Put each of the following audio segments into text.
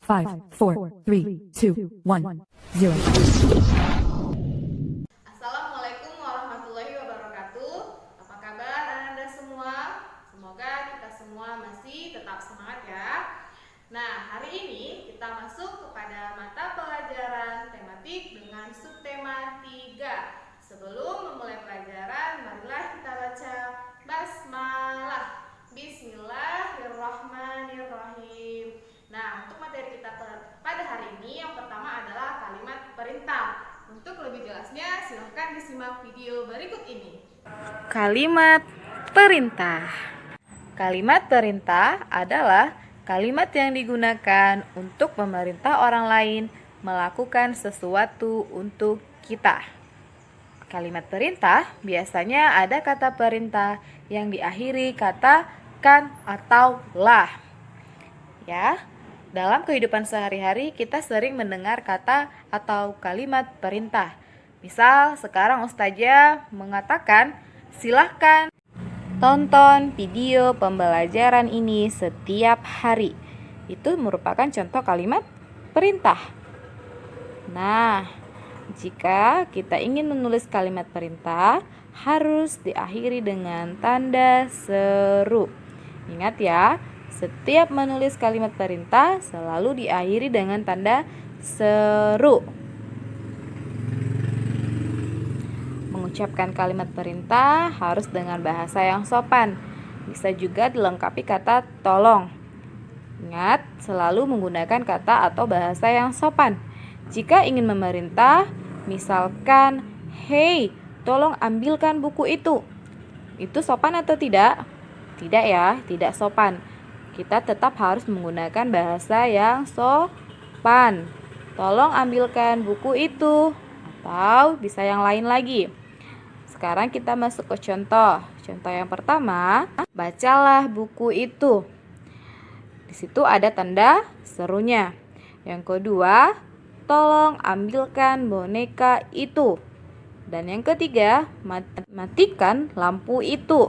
5, 4, 3, 2, 1, 0. Assalamualaikum warahmatullahi wabarakatuh. Apa kabar Anda semua? Semoga kita semua masih tetap semangat ya. Nah, hari ini kita masuk kepada mata pelajaran tematik dengan subtema 3. Sebelum memulai pelajaran, marilah kita baca basmalah. Bismillahirrahmanirrahim. Nah, untuk materi kita pada hari ini yang pertama adalah kalimat perintah. Untuk lebih jelasnya, silahkan disimak video berikut ini. Kalimat perintah. Kalimat perintah adalah kalimat yang digunakan untuk memerintah orang lain melakukan sesuatu untuk kita. Kalimat perintah biasanya ada kata perintah yang diakhiri kata kan atau lah. Ya, dalam kehidupan sehari-hari kita sering mendengar kata atau kalimat perintah. Misal sekarang Ustazah mengatakan, silahkan tonton video pembelajaran ini setiap hari. Itu merupakan contoh kalimat perintah. Nah, jika kita ingin menulis kalimat perintah, harus diakhiri dengan tanda seru. Ingat ya, setiap menulis kalimat perintah selalu diakhiri dengan tanda seru. Mengucapkan kalimat perintah harus dengan bahasa yang sopan. Bisa juga dilengkapi kata tolong. Ingat, selalu menggunakan kata atau bahasa yang sopan. Jika ingin memerintah, misalkan, "Hei, tolong ambilkan buku itu." Itu sopan atau tidak? Tidak ya, tidak sopan. Kita tetap harus menggunakan bahasa yang sopan. Tolong ambilkan buku itu. Atau bisa yang lain lagi. Sekarang kita masuk ke contoh. Contoh yang pertama, bacalah buku itu. Di situ ada tanda serunya. Yang kedua, tolong ambilkan boneka itu. Dan yang ketiga, matikan lampu itu.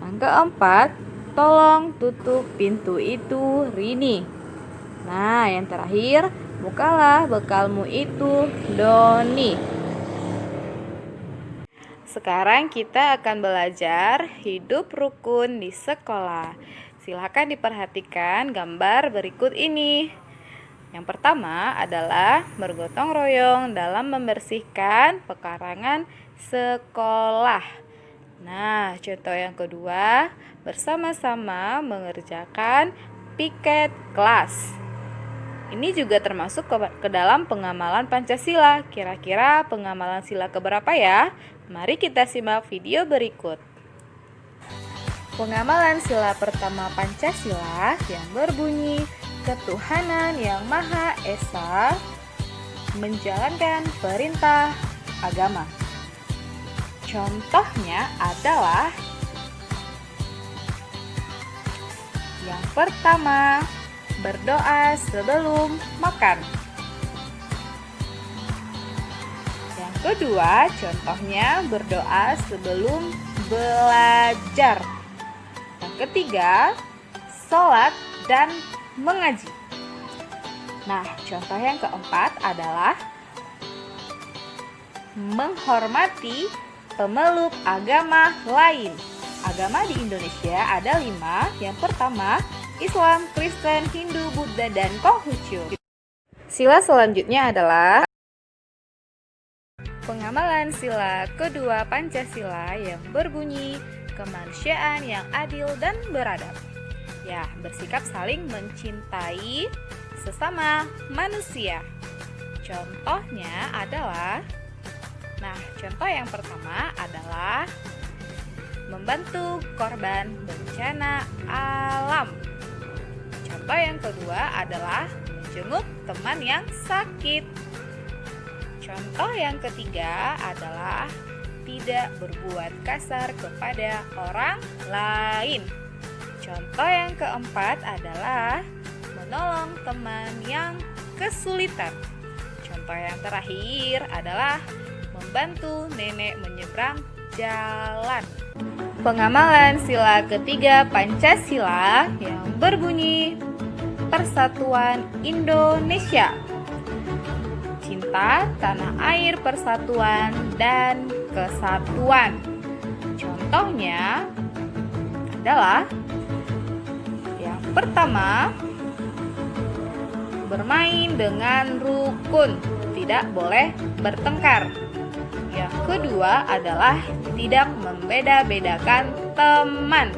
Yang keempat, tolong tutup pintu itu, Rini. Nah, yang terakhir, bukalah bekalmu itu, Doni. Sekarang kita akan belajar hidup rukun di sekolah. Silakan diperhatikan gambar berikut ini. Yang pertama adalah bergotong royong dalam membersihkan pekarangan sekolah. Nah, contoh yang kedua, bersama-sama mengerjakan piket kelas. Ini juga termasuk ke dalam pengamalan Pancasila. Kira-kira pengamalan sila keberapa ya? Mari kita simak video berikut. Pengamalan sila pertama Pancasila yang berbunyi, ketuhanan yang Maha Esa, menjalankan perintah agama. Contohnya adalah yang pertama, berdoa sebelum makan. Yang kedua, contohnya berdoa sebelum belajar. Yang ketiga, sholat dan mengaji. Nah, contoh yang keempat adalah menghormati pemeluk agama lain. Agama di Indonesia ada 5. Yang pertama, Islam, Kristen, Hindu, Buddha, dan Konghucu. Sila selanjutnya adalah pengamalan sila kedua Pancasila yang berbunyi, kemanusiaan yang adil dan beradab. Ya, bersikap saling mencintai sesama manusia. Contohnya adalah, contoh yang pertama adalah membantu korban bencana alam. Contoh yang kedua adalah menjenguk teman yang sakit. Contoh yang ketiga adalah tidak berbuat kasar kepada orang lain. Contoh yang keempat adalah menolong teman yang kesulitan. Contoh yang terakhir adalah membantu nenek menyeberang jalan. Pengamalan sila ketiga Pancasila yang berbunyi, Persatuan Indonesia. Cinta tanah air, persatuan dan kesatuan. Contohnya adalah yang pertama, bermain dengan rukun, tidak boleh bertengkar. Yang kedua adalah tidak membeda-bedakan teman.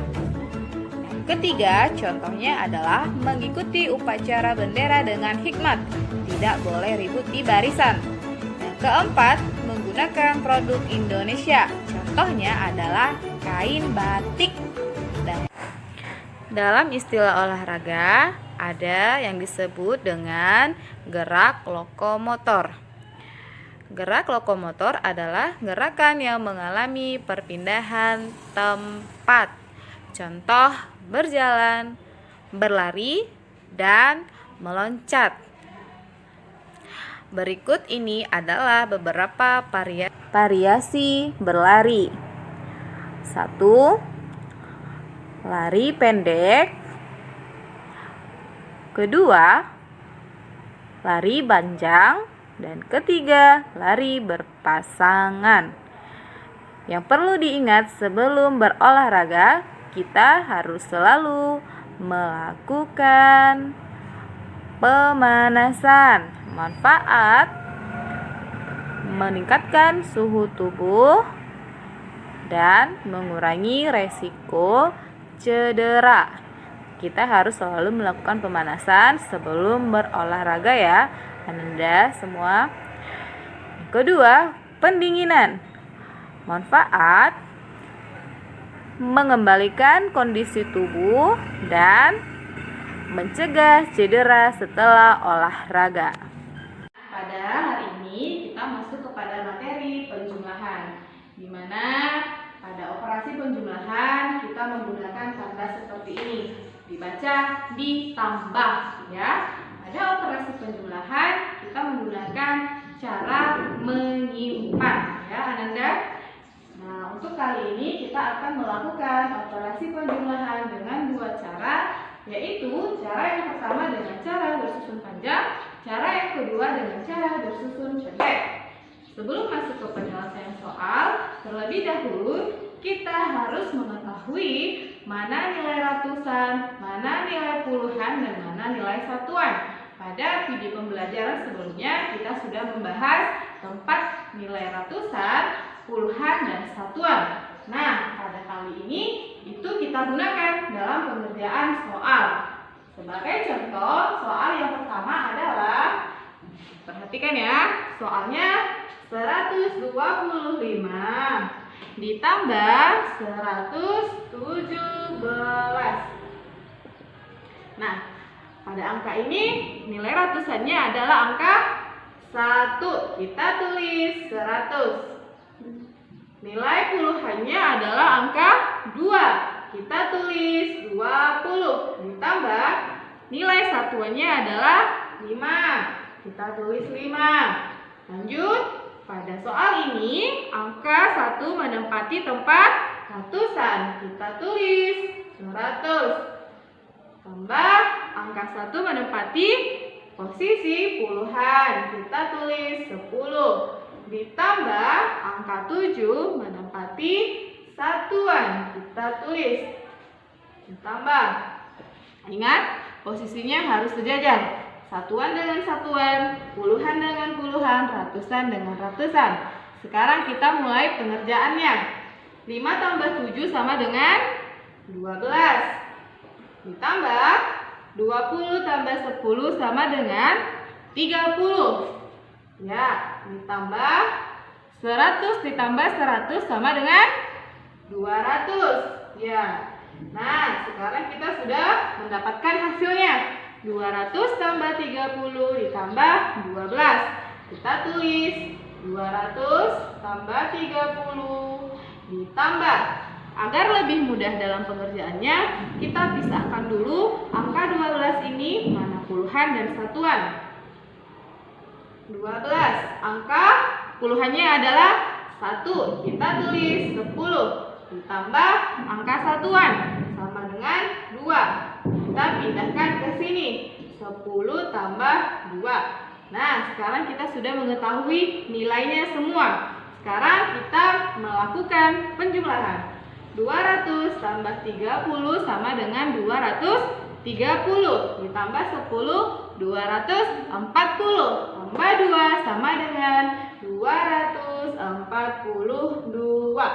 Yang ketiga, contohnya adalah mengikuti upacara bendera dengan hikmat, tidak boleh ribut di barisan. Yang keempat, menggunakan produk Indonesia, contohnya adalah kain batik. Dalam istilah olahraga, ada yang disebut dengan gerak lokomotor. Gerak lokomotor adalah gerakan yang mengalami perpindahan tempat. Contoh, berjalan, berlari, dan meloncat. Berikut ini adalah beberapa variasi berlari. 1. Lari pendek. Kedua, lari panjang. Dan ketiga, lari berpasangan. Yang perlu diingat sebelum berolahraga, kita harus selalu melakukan pemanasan. Manfaat: meningkatkan suhu tubuh dan mengurangi resiko cedera. Kita harus selalu melakukan pemanasan sebelum berolahraga ya, Anda semua. Kedua, pendinginan. Manfaat: mengembalikan kondisi tubuh dan mencegah cedera setelah olahraga. Pada hari ini kita masuk kepada materi penjumlahan, di mana pada operasi penjumlahan kita menggunakan tanda seperti ini, dibaca ditambah ya. Pada operasi penjumlahan kita menggunakan cara menyimpan ya Ananda. Nah, untuk kali ini kita akan melakukan operasi penjumlahan dengan dua cara, yaitu cara yang pertama dengan cara bersusun panjang, cara yang kedua dengan cara bersusun pendek. Sebelum masuk ke penyelesaian soal, terlebih dahulu kita harus mengetahui mana nilai ratusan, mana nilai puluhan, dan mana nilai satuan. Pada video pembelajaran sebelumnya kita sudah membahas tempat nilai ratusan, puluhan, dan satuan. Nah, pada kali ini itu kita gunakan dalam pengerjaan soal. Sebagai contoh, soal yang pertama adalah, perhatikan ya, soalnya 125 ditambah 117. Nah, pada angka ini nilai ratusannya adalah angka 1. Kita tulis 100. Nilai puluhannya adalah angka 2. Kita tulis 20. Ditambah nilai satuannya adalah 5. Kita tulis 5. Lanjut, pada soal ini angka 1 menempati tempat ratusan. Kita tulis 100. Tambah angka 1 menempati posisi puluhan. Kita tulis 10. Ditambah angka 7 menempati satuan. Kita tulis. Ditambah. Ingat, posisinya harus sejajar. Satuan dengan satuan, puluhan dengan puluhan, ratusan dengan ratusan. Sekarang kita mulai pengerjaannya. 5 tambah 7 sama dengan 12. Ditambah 20 tambah 10 sama dengan 30. Ya, ditambah 100 ditambah 100 sama dengan 200. Ya. Nah, sekarang kita sudah mendapatkan hasilnya. 200 tambah 30 ditambah 12. Kita tulis 200 tambah 30 ditambah. Agar lebih mudah dalam pengerjaannya, kita pisahkan dulu angka 12 ini mana puluhan dan satuan. 12, angka puluhannya adalah 1. Kita tulis 10. Ditambah angka satuan sama dengan 2. Kita pindahkan ke sini. 10 tambah 2. Nah, sekarang kita sudah mengetahui nilainya semua. Sekarang kita melakukan penjumlahan. 200 tambah 30 sama dengan 230. Ditambah 10, 240. Tambah 2 sama dengan 242.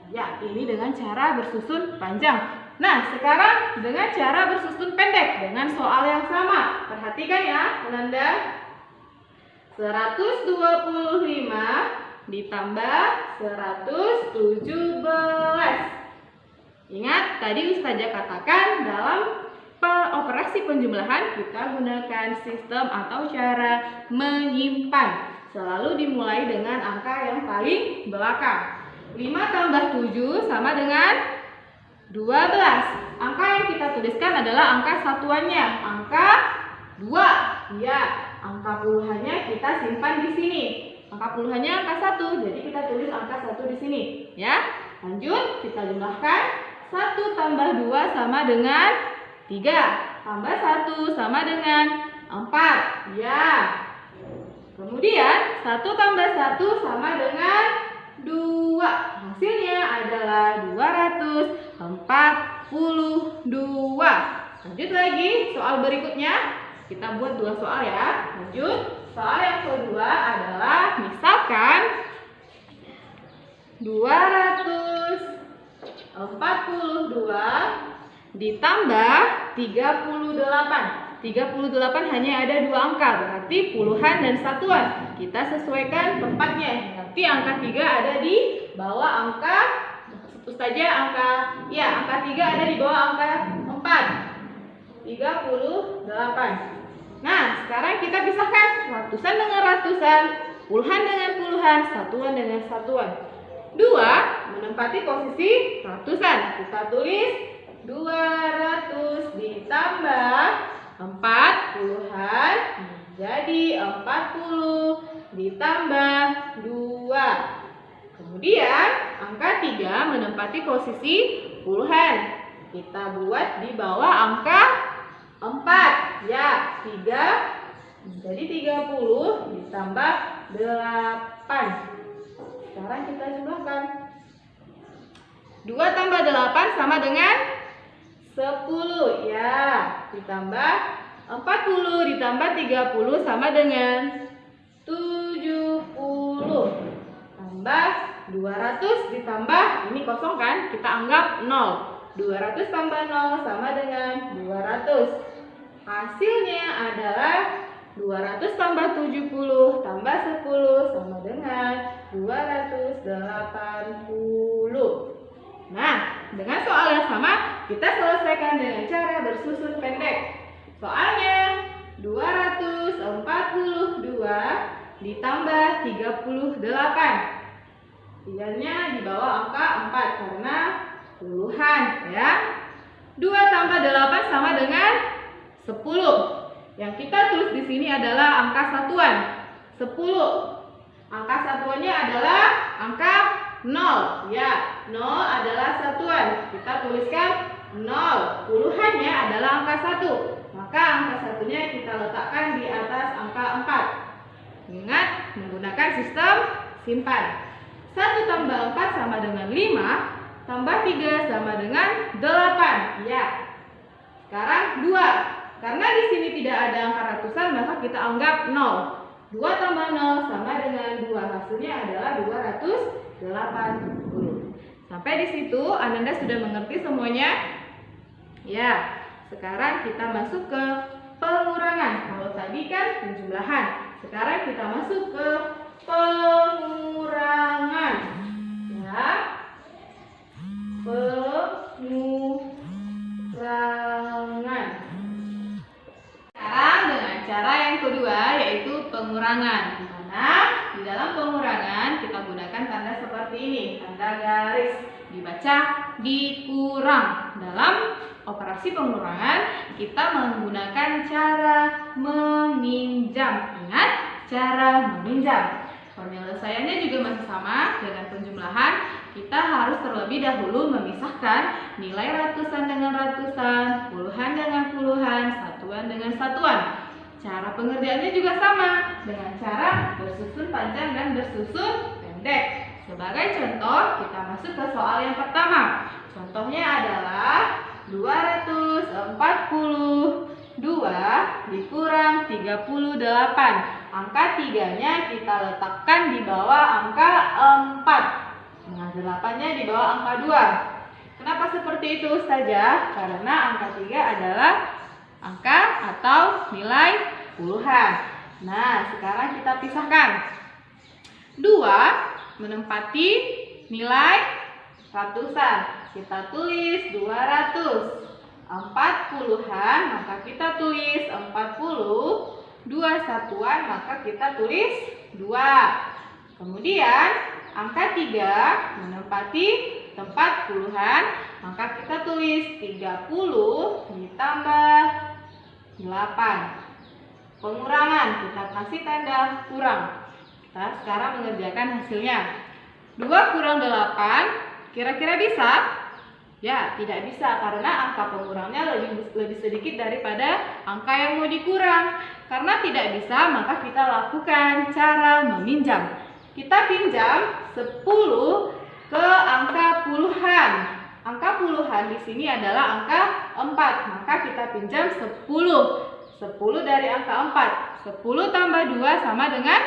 Ya, ini dengan cara bersusun panjang. Nah, sekarang dengan cara bersusun pendek dengan soal yang sama. Perhatikan ya, Ananda. 125 ditambah 117. Ingat, tadi Ustazah katakan dalam operasi penjumlahan kita gunakan sistem atau cara menyimpan. Selalu dimulai dengan angka yang paling belakang. 5 tambah 7 sama dengan 12. Angka yang kita tuliskan adalah angka satuannya, angka 2. Ya, angka puluhannya kita simpan di sini. Angka puluhannya angka 1, jadi kita tulis angka 1 di sini. Ya, lanjut kita jumlahkan. 1 tambah 2 sama dengan 3. Tambah 1 sama dengan 4. Ya. Kemudian 1 tambah 1 sama dengan 2. Hasilnya adalah 242. Lanjut lagi soal berikutnya. Kita buat 2 soal ya. Lanjut. Soal yang kedua adalah misalkan 242 ditambah 38. 38 hanya ada 2 angka, berarti puluhan dan satuan. Kita sesuaikan tempatnya. Nanti angka 3 ada di bawah angka, sebut saja angka 3 ada di bawah angka 4. 38. Nah, sekarang kita pisahkan ratusan dengan ratusan, puluhan dengan puluhan, satuan dengan satuan. 2 menempati posisi ratusan. Kita tulis 200 ditambah 4 puluhan menjadi 40 ditambah 2. Kemudian angka 3 menempati posisi puluhan. Kita buat di bawah angka 4. Ya, 3 menjadi 30 ditambah 8. Sekarang kita jumlahkan. 2 tambah 8 sama dengan 10. Ya, ditambah 40 ditambah 30 sama dengan 70. Tambah 200 ditambah, ini kosong kan? Kita anggap 0. 200 tambah 0 sama dengan 200. Hasilnya adalah 200 tambah 70 tambah 10 sama dengan 280. Nah, dengan soal yang sama kita selesaikan dengan cara bersusun pendek. Soalnya 242 ditambah 38. Tiganya di bawah angka 4 karena puluhan ya. 2 tambah 8 sama dengan 10. Yang kita tulis di sini adalah angka satuan 10. Angka satuannya adalah angka 0. Ya, 0 adalah satuan. Kita tuliskan 0. Puluhannya adalah angka 1. Maka angka satunya kita letakkan di atas angka 4. Ingat, menggunakan sistem simpan. 1 tambah 4 sama dengan 5. Tambah 3 sama dengan 8. Ya. Sekarang 2. Karena di sini tidak ada angka ratusan, maka kita anggap 0. 2 tambah 0 sama dengan 2. Hasilnya adalah 280. Sampai di situ Ananda sudah mengerti semuanya? Ya. Sekarang kita masuk ke pengurangan. Kalau tadi kan penjumlahan. Sekarang kita masuk ke pengurangan. Ya. Pengurangan. Sekarang dengan cara yang kedua yaitu pengurangan. Di mana di dalam pengurangan kita gunakan tanda seperti ini, tanda garis, dibaca dikurang. Dalam operasi pengurangan kita menggunakan cara meminjam. Ingat, cara meminjam. Penyelesaiannya juga masih sama dengan penjumlahan. kita harus terlebih dahulu memisahkan nilai ratusan dengan ratusan, puluhan dengan puluhan, satuan dengan satuan. Cara pengerjaannya juga sama, dengan cara bersusun panjang dan bersusun pendek. Sebagai contoh, kita masuk ke soal yang pertama. Contohnya adalah 242 dikurang 38. Angka 3-nya kita letakkan di bawah angka 4. Nah, 8-nya di bawah angka 2. Kenapa seperti itu Ustazah? Karena angka 3 adalah angka atau nilai puluhan. Nah, sekarang kita pisahkan. 2 menempati nilai ratusan. Kita tulis 200. 4 puluhan, maka kita tulis 40. 2 satuan, maka kita tulis 2. Kemudian angka 3 menempati tempat puluhan, maka kita tulis 30 ditambah 8. Pengurangan, kita kasih tanda kurang. Kita sekarang mengerjakan hasilnya. 2 kurang 8, kira-kira bisa? Ya, tidak bisa karena angka pengurangnya lebih sedikit daripada angka yang mau dikurang. Karena tidak bisa, maka kita lakukan cara meminjam. Kita pinjam 10 ke angka puluhan. Angka puluhan di sini adalah angka 4, maka kita pinjam 10. 10 dari angka 4. 10 tambah 2 sama dengan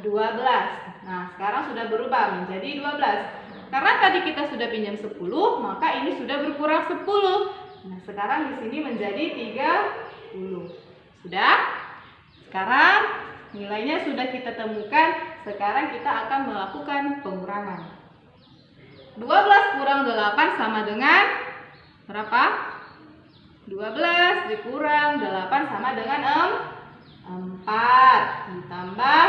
12. Nah, sekarang sudah berubah menjadi 12. Karena tadi kita sudah pinjam 10, maka ini sudah berkurang 10. Nah, sekarang di sini menjadi 30. Sudah? Sekarang nilainya sudah kita temukan. Sekarang kita akan melakukan pengurangan. 12 kurang 8 sama dengan berapa? 12 dikurang 8 sama dengan 4. Ditambah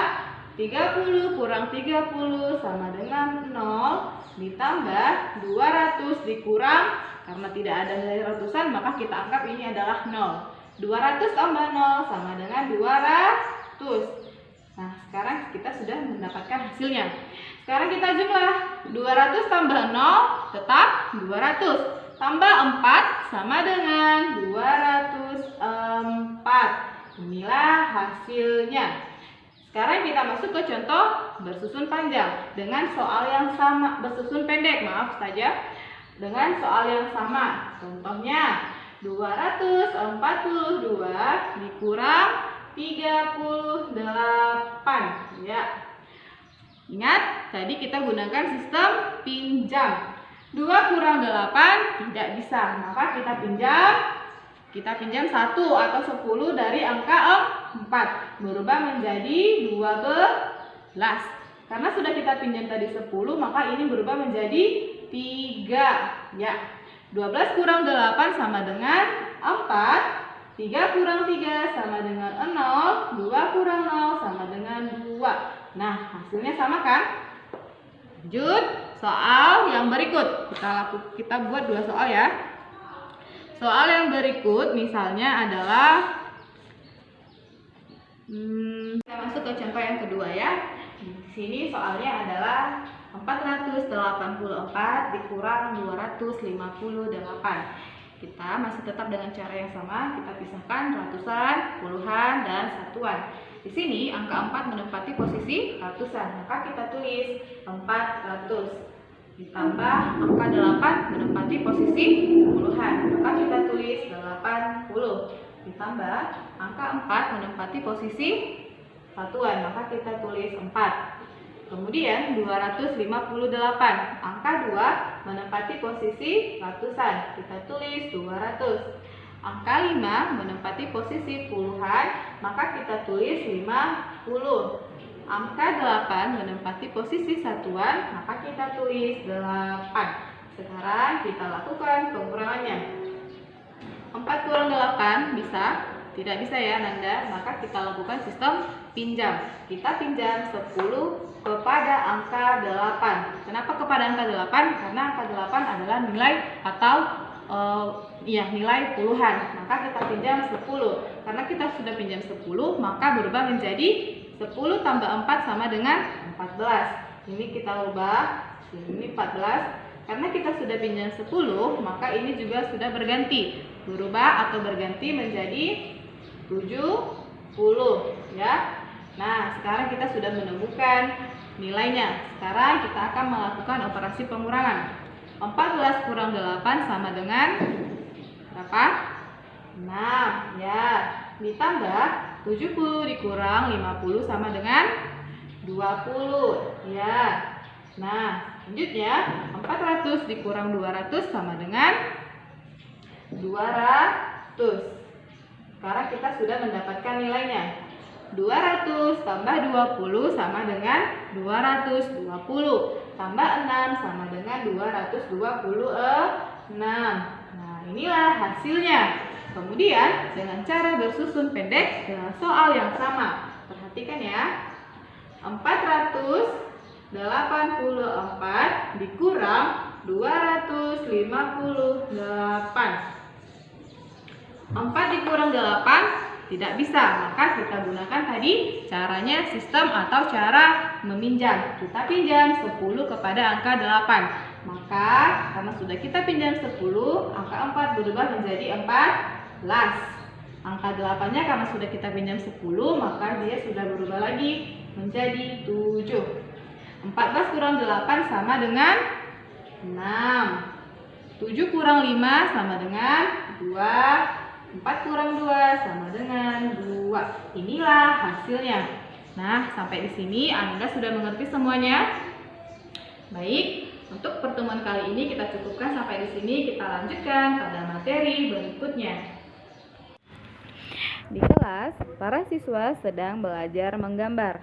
30 kurang 30 sama dengan 0. Ditambah 200 dikurang, karena tidak ada nilai ratusan, maka kita anggap ini adalah 0. 200 tambah 0 sama dengan 200. Nah, sekarang kita sudah mendapatkan hasilnya. Sekarang kita jumlah. 200 tambah 0 tetap 200. Tambah 4 sama dengan 204. Inilah hasilnya. Sekarang kita masuk ke contoh bersusun panjang dengan soal yang sama, bersusun pendek, maaf saja, dengan soal yang sama. Contohnya 242 dikurang 38. Ya. Ingat, tadi kita gunakan sistem pinjam. 2 kurang 8 tidak bisa, maka kita pinjam 1 atau 10 dari angka 4, berubah menjadi 12. Karena sudah kita pinjam tadi 10, maka ini berubah menjadi 3. Ya. 12 kurang 8 sama dengan 4. 3 kurang 3 sama dengan 0. 2 kurang 0 sama dengan 2. Nah, hasilnya sama kan? Lanjut, soal yang berikut. Kita buat 2 soal ya. Soal yang berikut misalnya adalah kita masuk ke contoh yang kedua ya. Di sini soalnya adalah 484 dikurang 258. Kita masih tetap dengan cara yang sama, kita pisahkan ratusan, puluhan, dan satuan. Di sini angka 4 menempati posisi ratusan, maka kita tulis 400. Ditambah angka 8 menempati posisi puluhan, maka kita tulis 80. Ditambah angka 4 menempati posisi satuan, maka kita tulis 4. Kemudian 258, angka 2 menempati posisi ratusan, kita tulis 200. Angka 5 menempati posisi puluhan, maka kita tulis 50. Angka 8 menempati posisi satuan, maka kita tulis 8. Sekarang kita lakukan pengurangannya. 4 kurang 8 bisa? Tidak bisa ya Nanda, maka kita lakukan sistem pinjam. Kita pinjam 10 kepada angka 8. Kenapa kepada angka 8? Karena angka 8 adalah nilai atau nilai puluhan. Maka kita pinjam 10. Karena kita sudah pinjam 10, maka berubah menjadi 10 tambah 4 sama dengan 14. Ini kita ubah Ini 14. Karena kita sudah pinjam 10, maka ini juga sudah berganti. Berubah atau berganti menjadi 70 ya. Nah, sekarang kita sudah menemukan nilainya. Sekarang kita akan melakukan operasi pengurangan. 14 kurang 8 sama dengan berapa? 6 ya. Ditambah 70 dikurang 50 sama dengan 20 ya. Nah, selanjutnya 400 dikurang 200 sama dengan 200. Sekarang kita sudah mendapatkan nilainya. 200 tambah 20 sama dengan 220. Tambah 6 sama dengan 226. Nah, inilah hasilnya. Kemudian dengan cara bersusun pendek dengan soal yang sama. Perhatikan ya. 484 dikurang 258. 4 dikurang 8 tidak bisa, maka kita gunakan tadi caranya sistem atau cara meminjam. Kita pinjam 10 kepada angka 8. Maka karena sudah kita pinjam 10, angka 4 berubah menjadi 14. Angka 8-nya karena sudah kita pinjam 10, maka dia sudah berubah lagi menjadi 7. 14 kurang 8 sama dengan 6. 7 kurang 5 sama dengan 2. 4 kurang 2 sama dengan 2. Inilah hasilnya. Nah, sampai di sini Anda sudah mengerti semuanya? Baik, untuk pertemuan kali ini kita cukupkan sampai di sini. Kita lanjutkan pada materi berikutnya. Di kelas, para siswa sedang belajar menggambar.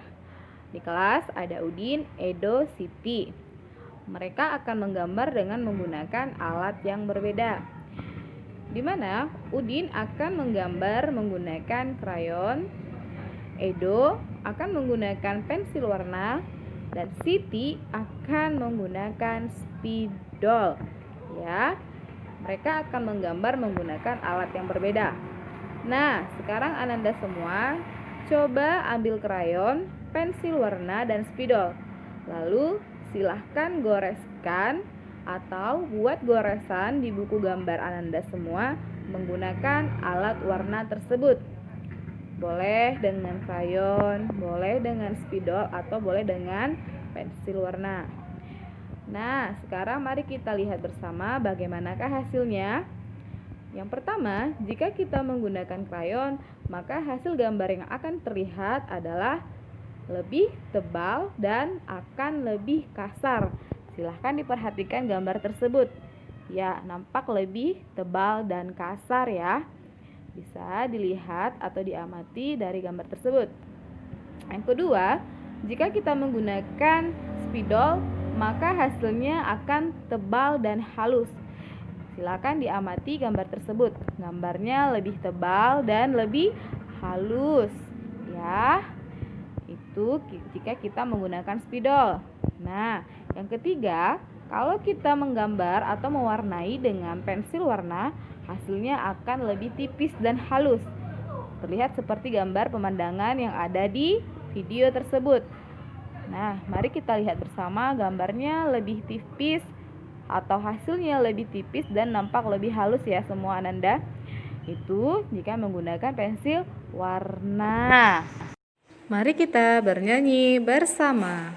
Di kelas ada Udin, Edo, Siti. Mereka akan menggambar dengan menggunakan alat yang berbeda. Di mana Udin akan menggambar menggunakan krayon, Edo akan menggunakan pensil warna, dan Siti akan menggunakan spidol. Ya, mereka akan menggambar menggunakan alat yang berbeda. Nah, sekarang Ananda semua coba ambil krayon, pensil warna, dan spidol. Lalu silahkan goreskan atau buat goresan di buku gambar Ananda semua menggunakan alat warna tersebut. Boleh dengan krayon, boleh dengan spidol, atau boleh dengan pensil warna. Nah, sekarang mari kita lihat bersama bagaimanakah hasilnya. Yang pertama, jika kita menggunakan krayon, maka hasil gambar yang akan terlihat adalah lebih tebal dan akan lebih kasar. Silahkan diperhatikan gambar tersebut. Ya, nampak lebih tebal dan kasar ya. Bisa dilihat atau diamati dari gambar tersebut. Yang kedua, jika kita menggunakan spidol, maka hasilnya akan tebal dan halus. Silakan diamati gambar tersebut. Gambarnya lebih tebal dan lebih halus. Ya, itu jika kita menggunakan spidol. Nah, yang ketiga, kalau kita menggambar atau mewarnai dengan pensil warna, hasilnya akan lebih tipis dan halus. Terlihat seperti gambar pemandangan yang ada di video tersebut. Nah, mari kita lihat bersama gambarnya lebih tipis atau hasilnya lebih tipis dan nampak lebih halus ya semua Ananda. Itu jika menggunakan pensil warna. Mari kita bernyanyi bersama.